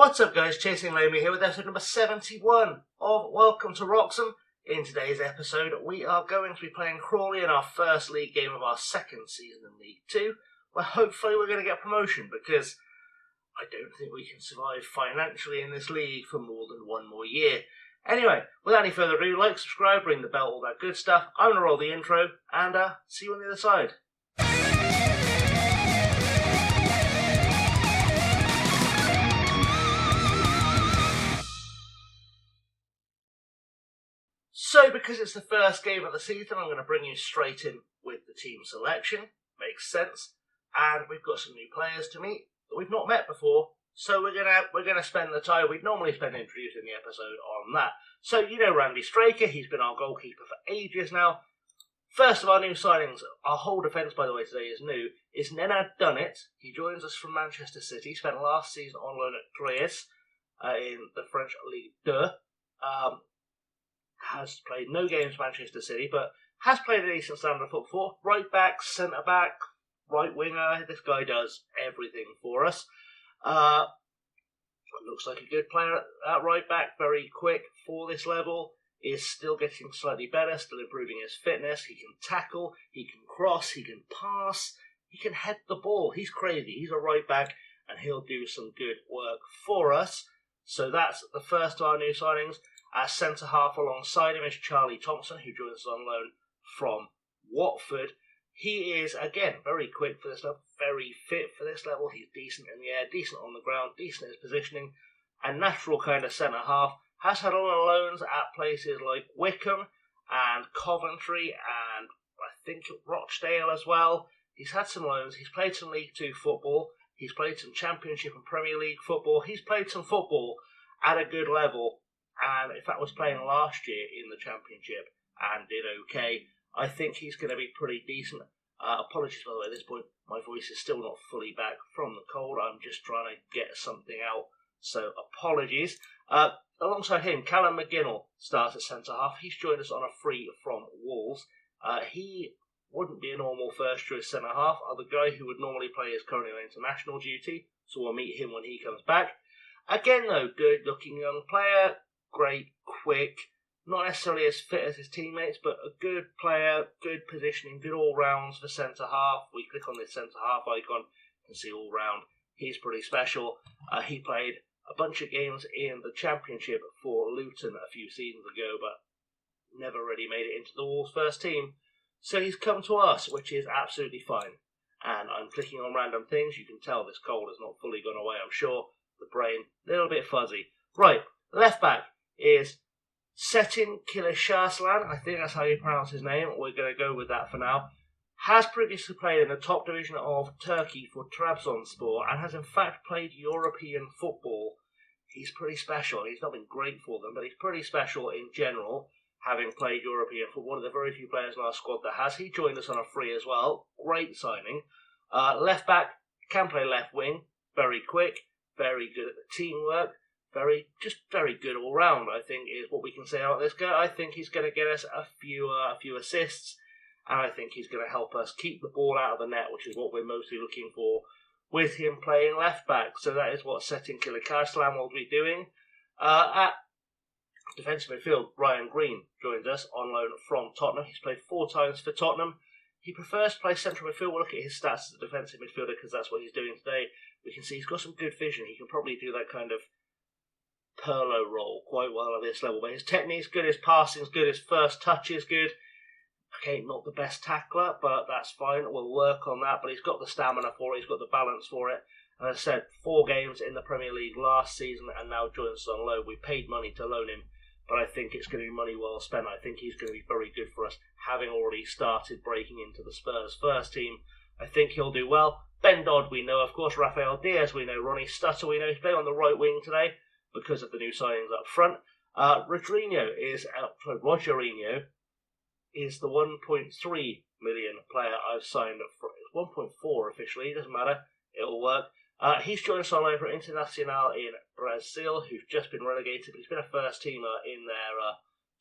What's up guys, Chasing Lomi here with episode number 71 of Welcome to Wroxham. In today's episode we are going to be playing Crawley in our first league game of our second season in League 2, where hopefully we're going to get promotion because I don't think we can survive financially in this league for more than one more year. Anyway, without any further ado, like, subscribe, ring the bell, all that good stuff. I'm going to roll the intro and see you on the other side. So, because it's the first game of the season, I'm going to bring you straight in with the team selection. Makes sense. And we've got some new players to meet that we've not met before. So we're gonna spend the time we'd normally spend introducing the episode on that. So you know Randy Straker, he's been our goalkeeper for ages now. First of our new signings, our whole defence by the way today is new, is Nenad Dunnett. He joins us from Manchester City, spent last season on loan at Troyes in the French Ligue 2. Has played no games for Manchester City, but has played a decent standard of football. Right back, centre back, right winger. This guy does everything for us. Looks like a good player at right back. Very quick for this level. Is still getting slightly better. Still improving his fitness. He can tackle. He can cross. He can pass. He can head the ball. He's crazy. He's a right back, and he'll do some good work for us. So that's the first of our new signings. As centre half alongside him is Crawley Town, who joins us on loan from Watford. He is, again, very quick for this level, very fit for this level. He's decent in the air, decent on the ground, decent in his positioning, a natural kind of centre half. Has had a lot of loans at places like Wycombe and Coventry and I think Rochdale as well. He's had some loans. He's played some League 2 football. He's played some Championship and Premier League football. He's played some football at a good level. And in fact was playing last year in the Championship and did okay. I think he's going to be pretty decent. Apologies by the way, at this point my voice is still not fully back from the cold. I'm just trying to get something out, so apologies. Alongside him, Callum McGinnell starts at centre half. He's joined us on a free from Wolves. He wouldn't be a normal first choice centre half. The guy who would normally play is currently on international duty, so we'll meet him when he comes back. Again though, good looking young player. Great, quick, not necessarily as fit as his teammates, but a good player, good positioning, good all-rounds for centre-half. We click on this centre-half icon and see all-round. He's pretty special. He played a bunch of games in the Championship for Luton a few seasons ago, but never really made it into the Wolves first team. So he's come to us, which is absolutely fine. And I'm clicking on random things. You can tell this cold has not fully gone away, I'm sure. The brain, a little bit fuzzy. Right, left back is Setin Kilisharslan, I think that's how you pronounce his name. We're going to go with that for now. Has previously played in the top division of Turkey for Trabzonspor and has in fact played European football. He's pretty special. He's not been great for them, but he's pretty special in general, having played European football. One of the very few players in our squad that has. He joined us on a free as well. Great signing. Left back, can play left wing. Very quick, very good at the teamwork. Very good all round, I think, is what we can say about this guy. I think he's going to get us a few assists, and I think he's going to help us keep the ball out of the net, which is what we're mostly looking for with him playing left back. So that is what Setin Kilisharslan will be doing. At defensive midfield, Ryan Green joins us on loan from Tottenham. He's played 4 times for Tottenham. He prefers to play central midfield. We'll look at his stats as a defensive midfielder because that's what he's doing today. We can see he's got some good vision. He can probably do that kind of Perlo role quite well at this level, but his technique's good, his passing's good, his first touch is good. Okay, not the best tackler, but that's fine. We'll work on that, but he's got the stamina for it, he's got the balance for it. And as I said, 4 games in the Premier League last season and now joins us on loan. We paid money to loan him, but I think it's going to be money well spent. I think he's going to be very good for us, having already started breaking into the Spurs first team. I think he'll do well. Ben Dodd we know, of course. Rafael Diaz we know. Ronnie Stutter we know. He's playing on the right wing today because of the new signings up front. Rogerinho is the 1.3 million player I've signed up for. It's 1.4 officially, doesn't matter, it'll work. He's joined us on loan for Internacional in Brazil, who's just been relegated, but he's been a first teamer in their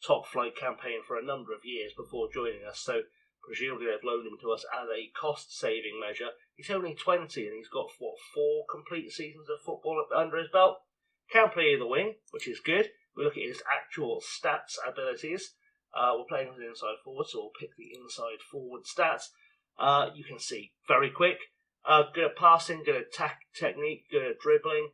top flight campaign for a number of years before joining us, so presumably they've loaned him to us as a cost saving measure. He's only 20 and he's got 4 complete seasons of football under his belt. Can play the wing, which is good. We look at his actual stats abilities. We're playing as an inside forward, so we'll pick the inside forward stats. You can see very quick, good at passing, good at technique, good at dribbling,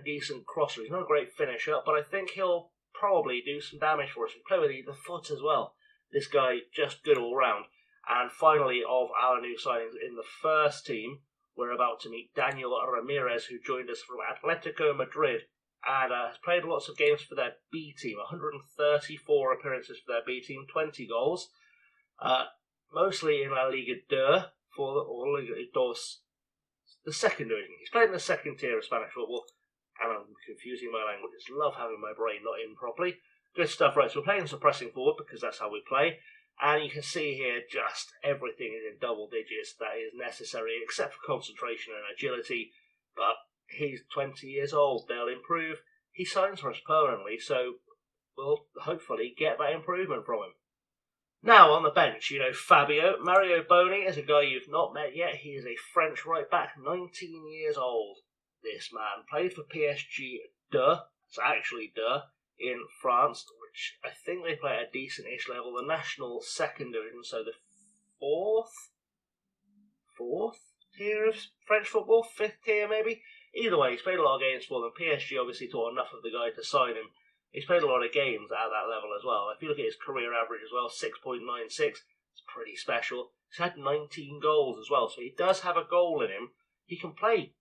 decent crosser. He's not a great finisher, but I think he'll probably do some damage for us. We play with the foot as well. This guy, just good all round. And finally, of our new signings in the first team, we're about to meet Daniel Ramirez, who joined us from Atletico Madrid and has played lots of games for their B team. 134 appearances for their B team, 20 goals. Mostly in La Liga Liga Dos, the second division. He's played in the second tier of Spanish football, and I'm confusing my languages. Love having my brain not in properly. Good stuff, right? So we're playing some pressing forward because that's how we play. And you can see here just everything is in double digits that is necessary, except for concentration and agility. But he's 20 years old. They'll improve. He signs for us permanently, so we'll hopefully get that improvement from him. Now, on the bench, Mario Boni is a guy you've not met yet. He is a French right back, 19 years old. This man played for PSG it's actually in France, which I think they play at a decent-ish level. The national second division, so the fourth tier of French football, fifth tier maybe. Either way, he's played a lot of games for them. PSG obviously thought enough of the guy to sign him. He's played a lot of games at that level as well. If you look at his career average as well, 6.96, it's pretty special. He's had 19 goals as well, so he does have a goal in him. He can play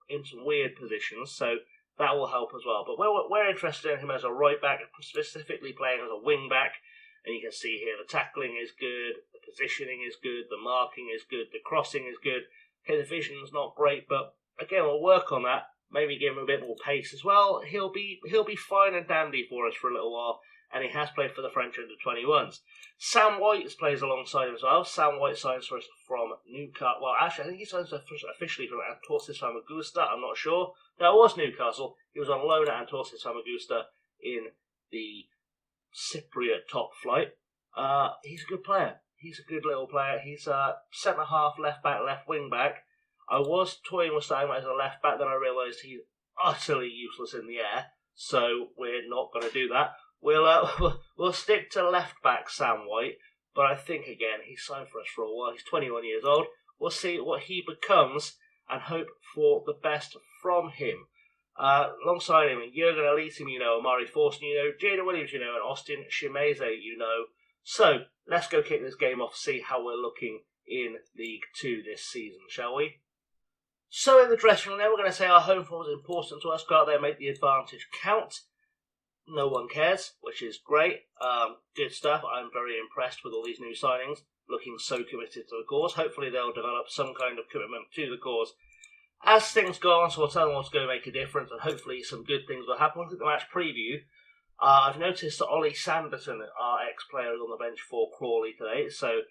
in some weird positions, so that will help as well. But we're interested in him as a right back, specifically playing as a wing back. And you can see here the tackling is good, the positioning is good, the marking is good, the crossing is good. Okay, the vision's not great, but again, we'll work on that. Maybe give him a bit more pace as well. He'll be fine and dandy for us for a little while, and he has played for the French under-21s. Sam White plays alongside him as well. Sam White signs for us from Newcastle. Well, actually, I think he signs officially from Antorsis Famagusta. I'm not sure. No, it was Newcastle. He was on loan at Antorsis Famagusta in the Cypriot top flight. He's a good player. He's a good little player. He's centre-half, left-back, left wing-back. I was toying with starting as a left back, then I realised he's utterly useless in the air, so we're not going to do that. We'll stick to left back Sam White, but I think again he's signed for us for a while. He's 21 years old. We'll see what he becomes and hope for the best from him. Alongside him, Jurgen Elitim, Amari Forson, Jada Williams, and Austin Shimeze, So let's go kick this game off, see how we're looking in League 2 this season, shall we? So in the dressing room now, we're going to say our home form is important to us. Go out there, make the advantage count. No one cares, which is great. Good stuff. I'm very impressed with all these new signings, looking so committed to the cause. Hopefully they'll develop some kind of commitment to the cause as things go on, so we'll tell them what's going to make a difference, and hopefully some good things will happen. Look at the match preview. I've noticed that Ollie Sanderson, our ex-player, is on the bench for Crawley today, so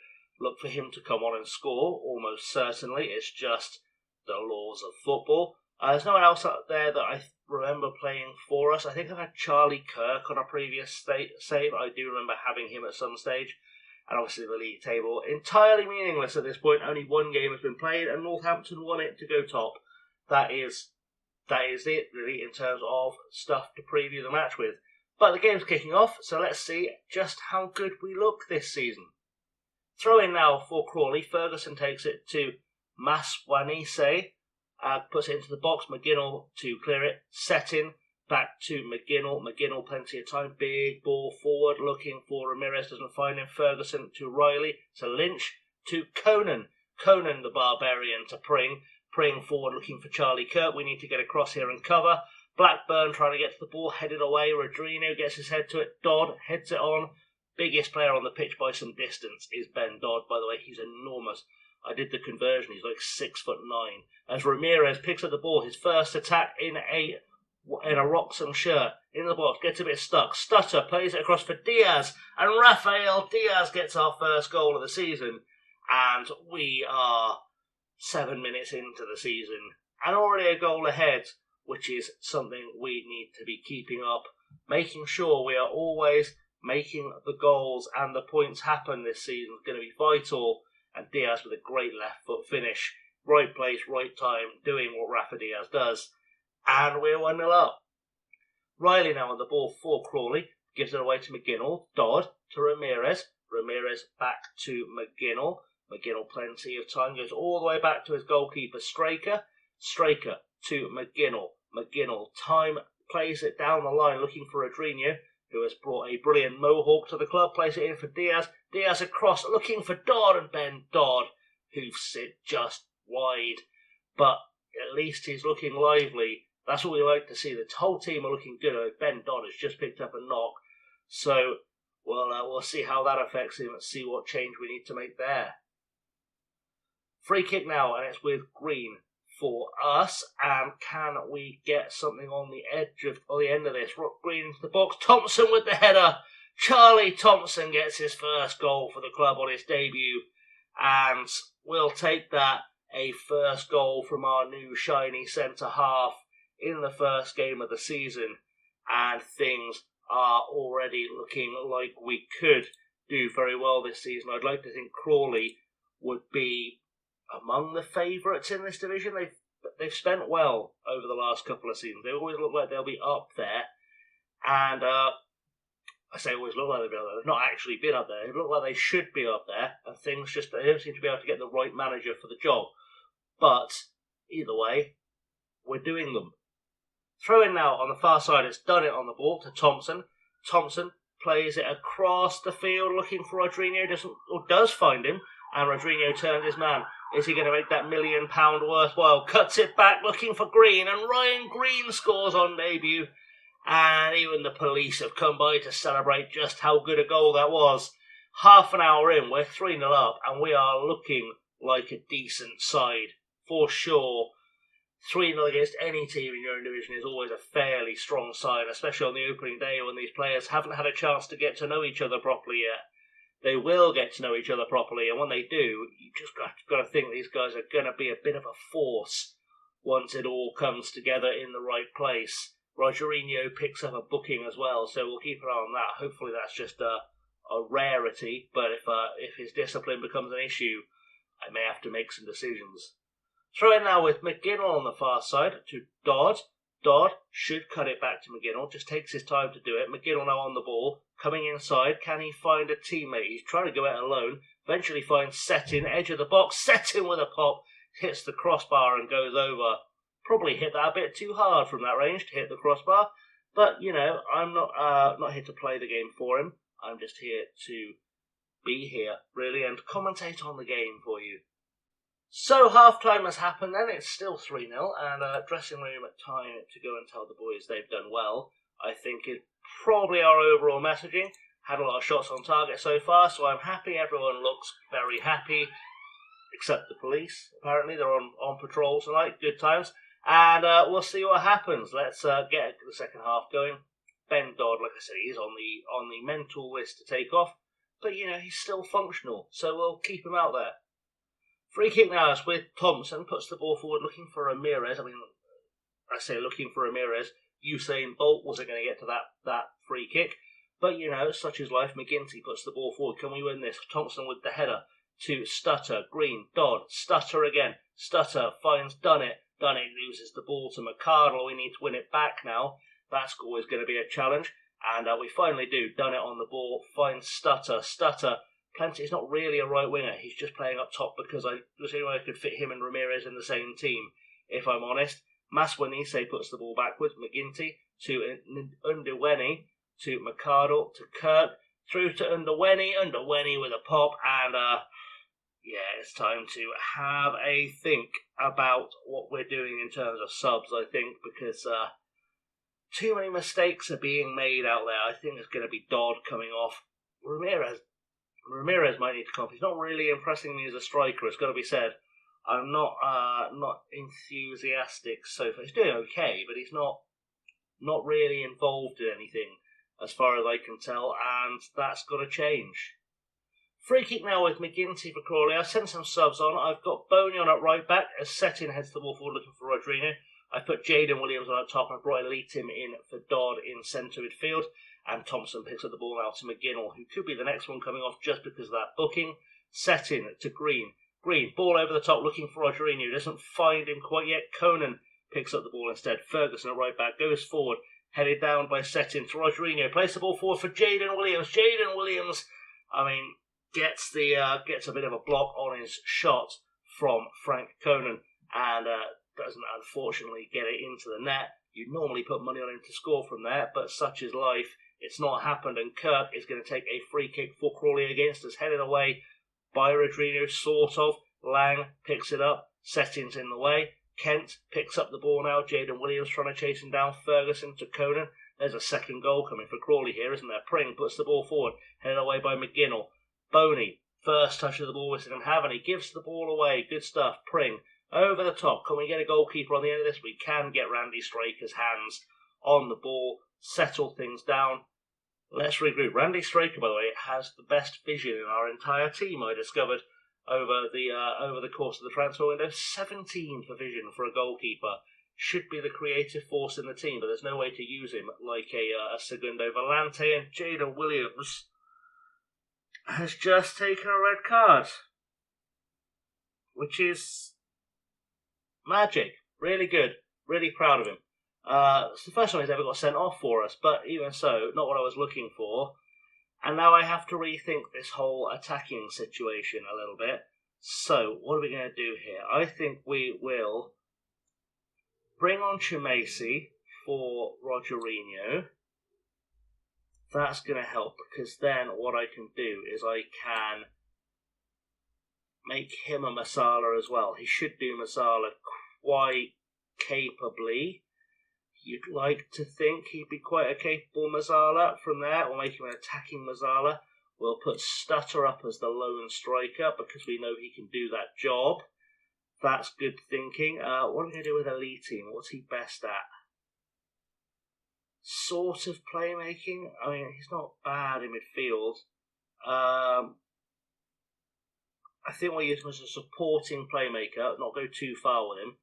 look for him to come on and score, almost certainly. It's just the laws of football. There's no one else out there that I remember playing for us. I think I've had Charlie Kirk on a previous save. I do remember having him at some stage. And obviously the league table, entirely meaningless at this point. Only one game has been played and Northampton won it to go top. That is it, really, in terms of stuff to preview the match with. But the game's kicking off, so let's see just how good we look this season. Throw in now for Crawley. Ferguson takes it to Maswanise, puts it into the box. McGinnell to clear it. Setting back to McGinnell. McGinnell, plenty of time. Big ball forward, looking for Ramirez. Doesn't find him. Ferguson to Riley. To Lynch. To Conan. Conan, the barbarian, to Pring. Pring forward, looking for Charlie Kirk. We need to get across here and cover. Blackburn trying to get to the ball. Headed away. Rodrino gets his head to it. Dodd heads it on. Biggest player on the pitch by some distance is Ben Dodd, by the way. He's enormous. I did the conversion. He's like 6'9". As Ramirez picks up the ball, his first attack in a Wroxham shirt. In the box, gets a bit stuck. Stutter plays it across for Diaz. And Rafael Diaz gets our first goal of the season. And we are 7 minutes into the season. And already a goal ahead, which is something we need to be keeping up. Making sure we are always making the goals and the points happen this season is going to be vital. And Diaz with a great left foot finish. Right place, right time, doing what Rafa Diaz does. And we're 1-0 up. Riley now on the ball for Crawley. Gives it away to McGinnell. Dodd to Ramirez. Ramirez back to McGinnell. McGinnell plenty of time. Goes all the way back to his goalkeeper, Straker. Straker to McGinnell. McGinnell time plays it down the line looking for Adriano, who has brought a brilliant mohawk to the club. Plays it in for Diaz. Diaz across looking for Dodd, and Ben Dodd, hoofs it just wide. But at least he's looking lively. That's what we like to see. The whole team are looking good. Ben Dodd has just picked up a knock. So we'll see how that affects him and see what change we need to make there. Free kick now, and it's with Green for us. And can we get something on the end of this? Green into the box. Thompson with the header. Charlie Thompson gets his first goal for the club on his debut. And we'll take that, a first goal from our new shiny centre-half in the first game of the season. And things are already looking like we could do very well this season. I'd like to think Crawley would be among the favourites in this division. They've spent well over the last couple of seasons. They always look like they'll be up there. And I say always look like they'll be up there. They've not actually been up there. They look like they should be up there. And things just, they don't seem to be able to get the right manager for the job. But either way, we're doing them. Throw in now on the far side. It's done it on the ball to Thompson. Thompson plays it across the field looking for Rodrigo. Does find him. And Rodrigo turns his man. Is he going to make that £1 million worthwhile? Cuts it back looking for Green. And Ryan Green scores on debut. And even the police have come by to celebrate just how good a goal that was. Half an hour in, we're 3-0 up. And we are looking like a decent side. For sure. 3-0 against any team in your own division is always a fairly strong side, especially on the opening day when these players haven't had a chance to get to know each other properly yet. They will get to know each other properly, and when they do, you just got to think these guys are going to be a bit of a force once it all comes together in the right place. Rodrigo picks up a booking as well, so we'll keep an eye on that. Hopefully that's just a rarity, but if his discipline becomes an issue, I may have to make some decisions. Throw in now with McGinnell on the far side to Dodd. Dodd should cut it back to McGinnell. Just takes his time to do it. McGinnell now on the ball. Coming inside. Can he find a teammate? He's trying to go it alone. Eventually finds Settin. Edge of the box. Settin with a pop. Hits the crossbar and goes over. Probably hit that a bit too hard from that range to hit the crossbar. But, you know, I'm not here to play the game for him. I'm just here to be here, really, and commentate on the game for you. So half-time has happened then, it's still 3-0, and dressing room time to go and tell the boys they've done well. I think it's probably our overall messaging. Had a lot of shots on target so far, so I'm happy. Everyone looks very happy, except the police. Apparently they're on patrol tonight, good times. And we'll see what happens. Let's get the second half going. Ben Dodd, like I said, he's on the mental list to take off, but you know, he's still functional, so we'll keep him out there. Free kick now is with Thompson, puts the ball forward looking for Ramirez. I mean, I say looking for Ramirez. Usain Bolt wasn't going to get to that free kick. But, you know, such is life. McGinty puts the ball forward. Can we win this? Thompson with the header to Stutter. Green, Dodd, Stutter again. Stutter finds Dunnett. Dunnett loses the ball to McCardle. We need to win it back now. That's always going to be a challenge. And we finally do. Dunnett on the ball, finds Stutter. Stutter. He's not really a right winger. He's just playing up top because I was the only way I could fit him and Ramirez in the same team, if I'm honest. Maswanise puts the ball backwards. McGinty to Underweni, to McCardle, to Kirk, through to Underweni. Underweni with a pop, and yeah, it's time to have a think about what we're doing in terms of subs, I think, because too many mistakes are being made out there. I think it's going to be Dodd coming off. Ramirez might need to come off. He's not really impressing me as a striker, it's got to be said. I'm not enthusiastic so far. He's doing okay, but he's not really involved in anything as far as I can tell, and that's got to change. Free kick now with McGinty for Crawley. I've sent some subs on. I've got Boney on at right back as Settin heads the ball forward looking for Rodrigo. I put Jaden Williams on at top. I brought Elitim in for Dodd in centre midfield. And Thompson picks up the ball now to McGinnell, who could be the next one coming off just because of that booking. Settin to Green. Green, ball over the top, looking for Rodrigo. Doesn't find him quite yet. Conan picks up the ball instead. Ferguson at right back, goes forward, headed down by Settin to Rodriguez. Plays the ball forward for Jaden Williams. Jaden Williams, gets a bit of a block on his shot from Frank Conan and doesn't unfortunately get it into the net. You'd normally put money on him to score from there, but such is life. It's not happened, and Kirk is going to take a free kick for Crawley against us, headed away by Rodriguez, sort of. Lang picks it up, Settin's in the way. Kent picks up the ball now. Jaden Williams trying to chase him down. Ferguson to Conan. There's a second goal coming for Crawley here, isn't there? Pring puts the ball forward, headed away by McGinnell. Boney, first touch of the ball, we didn't have, and he gives the ball away. Good stuff. Pring over the top. Can we get a goalkeeper on the end of this? We can get Randy Straker's hands on the ball, settle things down. Let's regroup. Randy Straker, by the way, has the best vision in our entire team, I discovered over the course of the transfer window. 17 for vision for a goalkeeper. Should be the creative force in the team, but there's no way to use him like a Segundo Volante. And Jaden Williams has just taken a red card, which is magic. Really good. Really proud of him. It's the first time he's ever got sent off for us, but even so, not what I was looking for. And now I have to rethink this whole attacking situation a little bit. So, what are we going to do here? I think we will bring on Chimesi for Rogerino. That's going to help, because then what I can do is I can make him a Masala as well. He should do Masala quite capably. You'd like to think he'd be quite a capable Masala from there. We'll make him an attacking Masala. We'll put Stutter up as the lone striker because we know he can do that job. That's good thinking. What are we going to do with Elite Team? What's he best at? Sort of playmaking. I mean, he's not bad in midfield. I think we'll use him as a supporting playmaker, not go too far with him.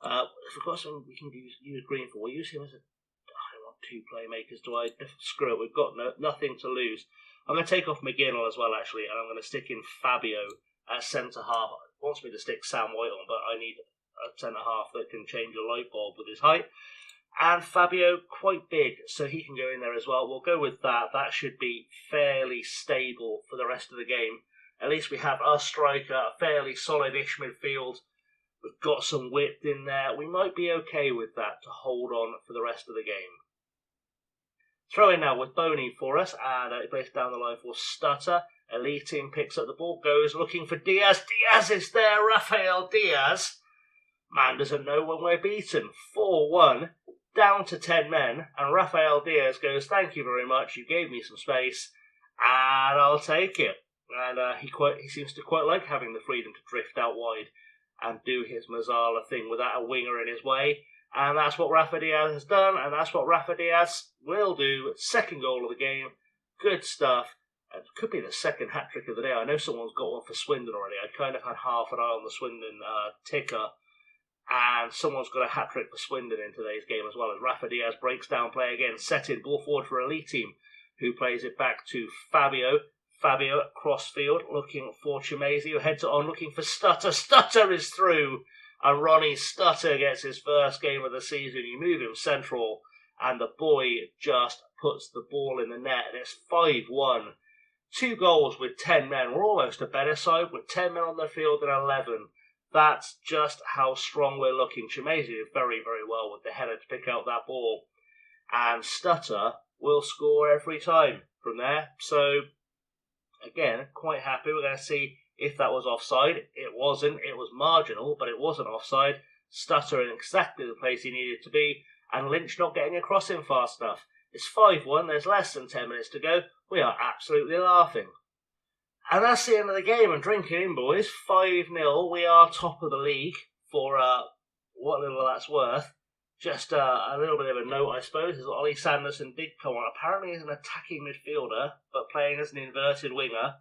If we've got something we can use Green for, we'll use him as a... I don't want two playmakers, do I? Screw it, we've got nothing to lose. I'm going to take off McGinnell as well, actually, and I'm going to stick in Fabio at centre-half. He wants me to stick Sam White on, but I need a centre-half that can change a light bulb with his height. And Fabio, quite big, so he can go in there as well. We'll go with that. That should be fairly stable for the rest of the game. At least we have our striker, a fairly solid-ish midfield. We've got some width in there. We might be okay with that to hold on for the rest of the game. Throw in now with Boney for us, and it plays down the line for Stutter. Elite Team picks up the ball, goes looking for Diaz. Diaz is there, Rafael Diaz. Man doesn't know when we're beaten. 4-1, down to 10 men, and Rafael Diaz goes, thank you very much, you gave me some space, and I'll take it. And he seems to quite like having the freedom to drift out wide and do his Mazzala thing without a winger in his way. And that's what Rafa Diaz has done, and that's what Rafa Diaz will do. Second goal of the game. Good stuff. It could be the second hat-trick of the day. I know someone's got one for Swindon already. I kind of had half an eye on the Swindon ticker. And someone's got a hat-trick for Swindon in today's game as well, as Rafa Diaz breaks down play again. Set in, ball forward for Elite Team, who plays it back to Fabio. Fabio at crossfield, looking for Chimesi, who heads it on, looking for Stutter. Stutter is through, and Ronnie Stutter gets his first game of the season. You move him central, and the boy just puts the ball in the net, and it's 5-1. 2 goals with 10 men. We're almost a better side with 10 men on the field than 11. That's just how strong we're looking. Chimesi did very, very well with the header to pick out that ball, and Stutter will score every time from there. So, again, quite happy. We're going to see if that was offside. It wasn't. It was marginal, but it wasn't offside. Stutter in exactly the place he needed to be, and Lynch not getting across him fast enough. It's 5-1. There's less than 10 minutes to go. We are absolutely laughing. And that's the end of the game. And drinking in, boys. 5-0. We are top of the league for what little that's worth. Just a little bit of a note, I suppose, is that Ollie Sanderson did come on. Apparently he's an attacking midfielder, but playing as an inverted winger,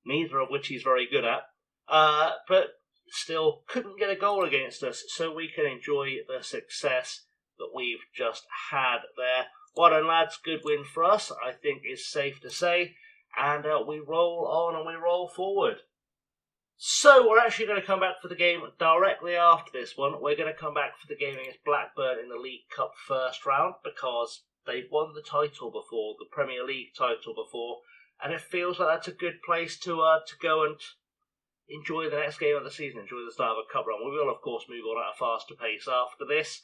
neither of which he's very good at. But still couldn't get a goal against us, so we can enjoy the success that we've just had there. Well done, lads. Good win for us, I think is safe to say. And we roll on and we roll forward. So we're actually going to come back for the game directly after this one. We're going to come back for the game against Blackburn in the League Cup first round because they've won the title before, the Premier League title before, and it feels like that's a good place to go and enjoy the next game of the season, enjoy the start of a cup run. We will, of course, move on at a faster pace after this,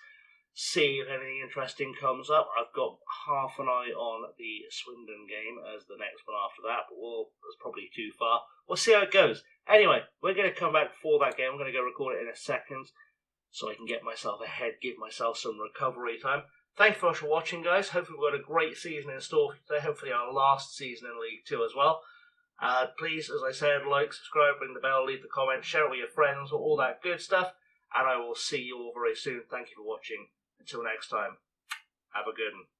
see if anything interesting comes up. I've got half an eye on the Swindon game as the next one after that, but that's probably too far. We'll see how it goes. Anyway, we're going to come back for that game. I'm going to go record it in a second so I can get myself ahead, give myself some recovery time. Thanks very much for watching, guys. Hopefully we've got a great season in store today. Hopefully our last season in League 2 as well. Please, as I said, like, subscribe, ring the bell, leave the comment, share it with your friends, all that good stuff. And I will see you all very soon. Thank you for watching. Until next time, have a good one.